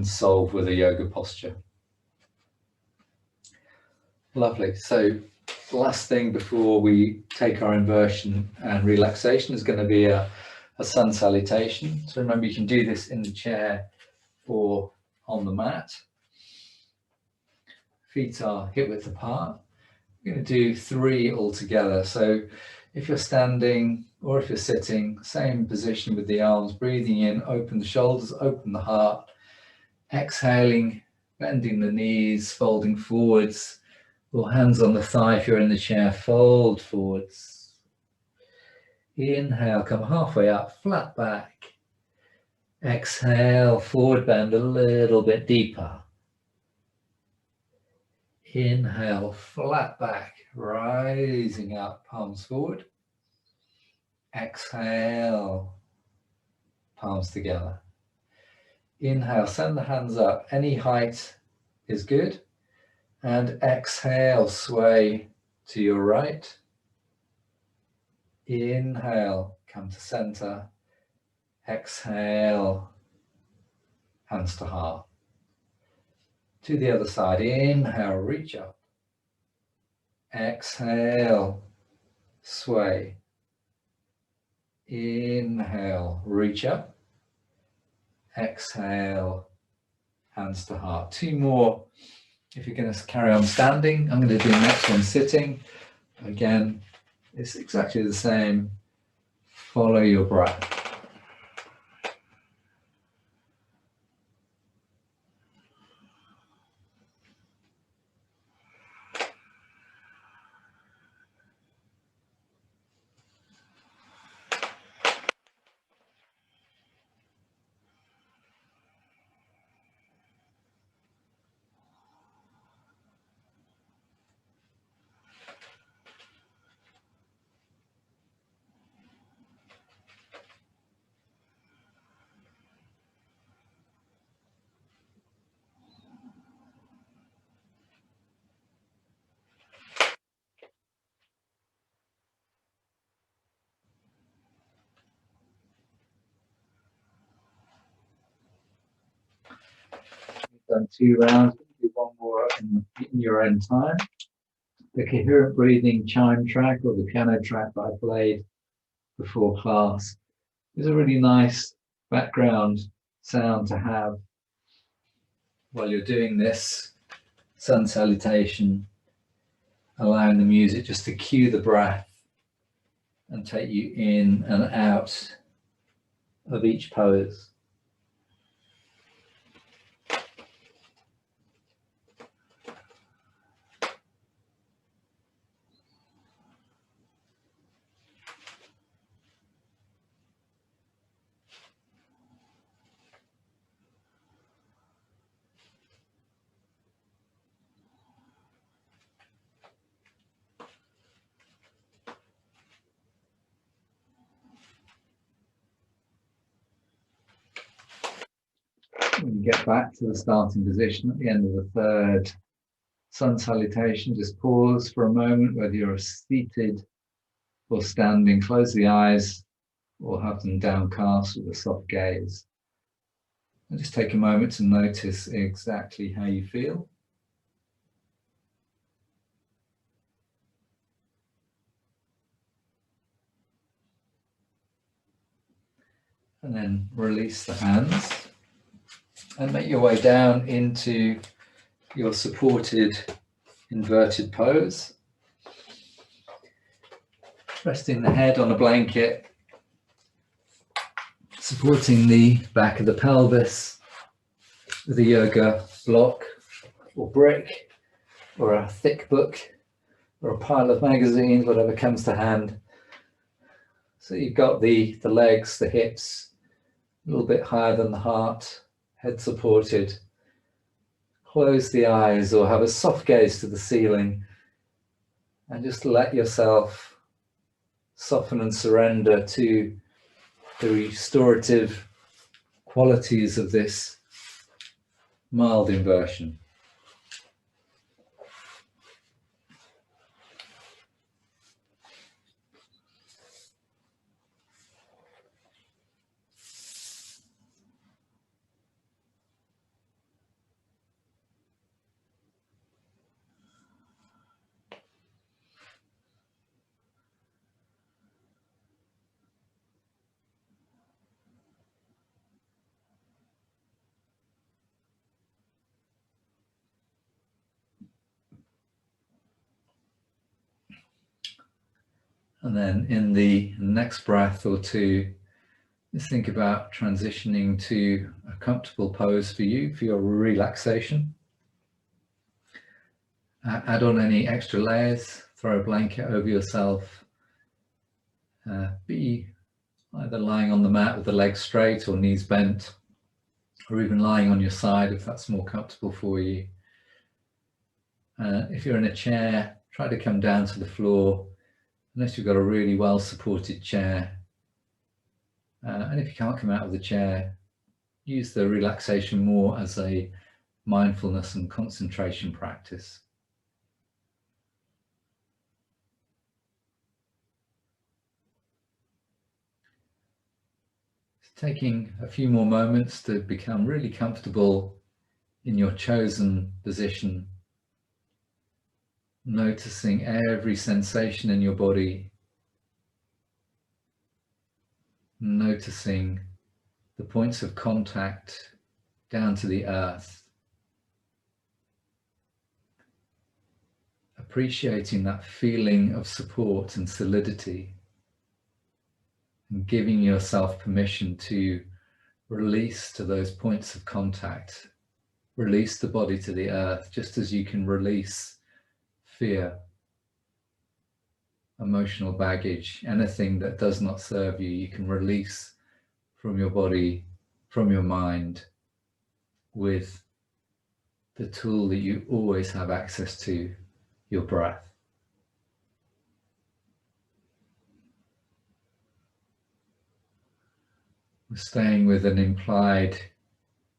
solve with a yoga posture. Lovely. So last thing before we take our inversion and relaxation is going to be a sun salutation. So remember, you can do this in the chair or on the mat. Feet are hip width apart. We're going to do 3 altogether. So if you're standing or if you're sitting, same position with the arms, breathing in, open the shoulders, open the heart, exhaling, bending the knees, folding forwards, or hands on the thigh if you're in the chair, fold forwards. Inhale, come halfway up, flat back. Exhale, forward bend a little bit deeper. Inhale, flat back, rising up, palms forward. Exhale, palms together. Inhale, send the hands up, any height is good. And exhale, sway to your right. Inhale, come to center. Exhale, hands to heart. To the other side, inhale, reach up. Exhale, sway. Inhale, reach up. Exhale, hands to heart. 2 more. If you're going to carry on standing, I'm going to do the next one sitting. Again, it's exactly the same. Follow your breath. Done 2 rounds, do 1 more in your own time. The coherent breathing chime track, or the piano track that I played before class, is a really nice background sound to have while you're doing this sun salutation, allowing the music just to cue the breath and take you in and out of each pose. When you get back to the starting position at the end of the 3rd sun salutation, just pause for a moment, whether you're seated or standing. Close the eyes or have them downcast with a soft gaze. And just take a moment to notice exactly how you feel. And then release the hands and make your way down into your supported inverted pose, resting the head on a blanket, supporting the back of the pelvis with a yoga block or brick or a thick book or a pile of magazines, whatever comes to hand. So you've got the legs, the hips a little bit higher than the heart, head supported. Close the eyes or have a soft gaze to the ceiling and just let yourself soften and surrender to the restorative qualities of this mild inversion. And then in the next breath or two, just think about transitioning to a comfortable pose for you, for your relaxation. Add on any extra layers, throw a blanket over yourself. Be either lying on the mat with the legs straight or knees bent, or even lying on your side if that's more comfortable for you. If you're in a chair, try to come down to the floor, unless you've got a really well supported chair. And if you can't come out of the chair, use the relaxation more as a mindfulness and concentration practice. Taking a few more moments to become really comfortable in your chosen position, noticing every sensation in your body, noticing the points of contact down to the earth, appreciating that feeling of support and solidity, and giving yourself permission to release to those points of contact, release the body to the earth, just as you can release fear, emotional baggage, anything that does not serve you, you can release from your body, from your mind, with the tool that you always have access to, your breath. We're staying with an implied,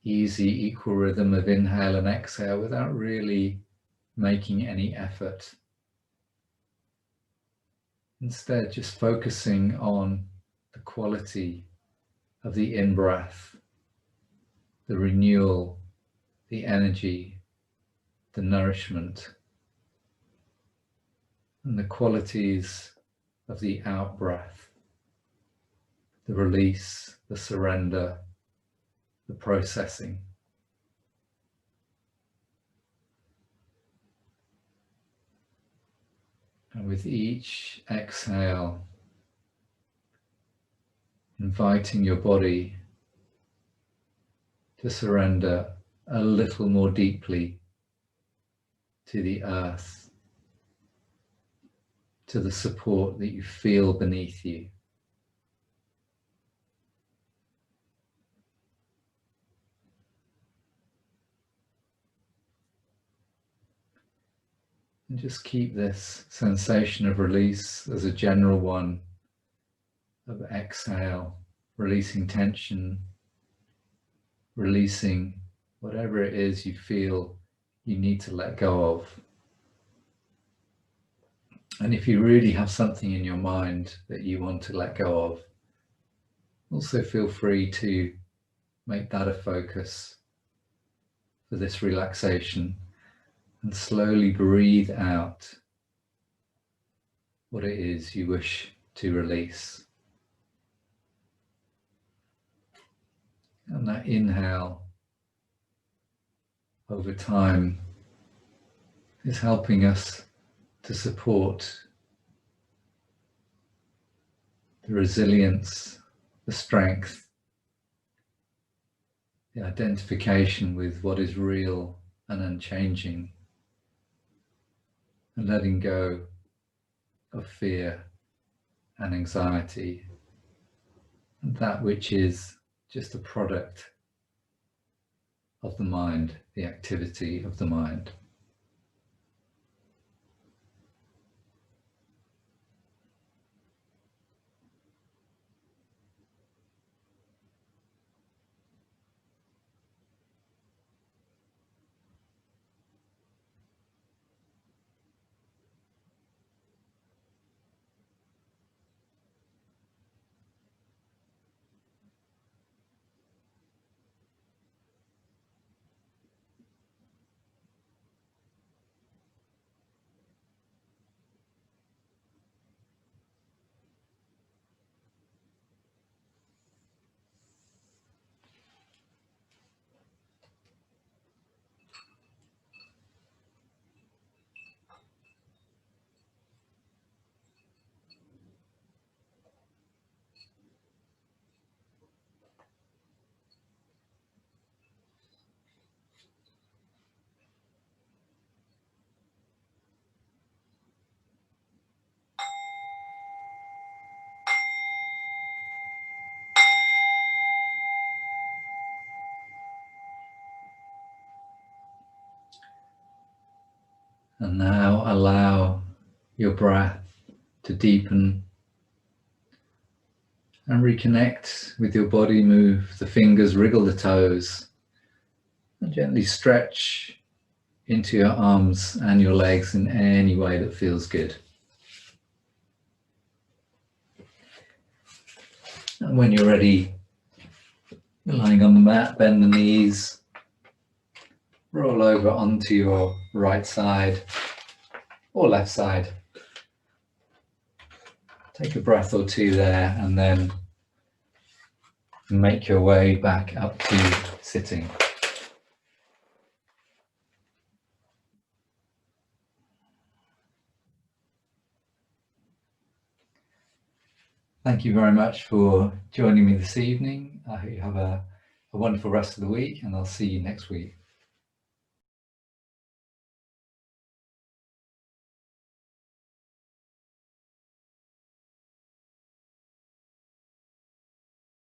easy, equal rhythm of inhale and exhale without really making any effort. Instead, just focusing on the quality of the in-breath, the renewal, the energy, the nourishment, and the qualities of the out-breath, the release, the surrender, the processing. And with each exhale, inviting your body to surrender a little more deeply to the earth, to the support that you feel beneath you. And just keep this sensation of release as a general one, of exhale, releasing tension, releasing whatever it is you feel you need to let go of. And if you really have something in your mind that you want to let go of, also feel free to make that a focus for this relaxation and slowly breathe out what it is you wish to release. And that inhale over time is helping us to support the resilience, the strength, the identification with what is real and unchanging, and letting go of fear and anxiety, and that which is just a product of the mind, the activity of the mind. And now allow your breath to deepen and reconnect with your body. Move the fingers, wriggle the toes, and gently stretch into your arms and your legs in any way that feels good. And when you're ready, lying on the mat, bend the knees, roll over onto your right side or left side. Take a breath or two there and then make your way back up to sitting. Thank you very much for joining me this evening. I hope you have a wonderful rest of the week, and I'll see you next week.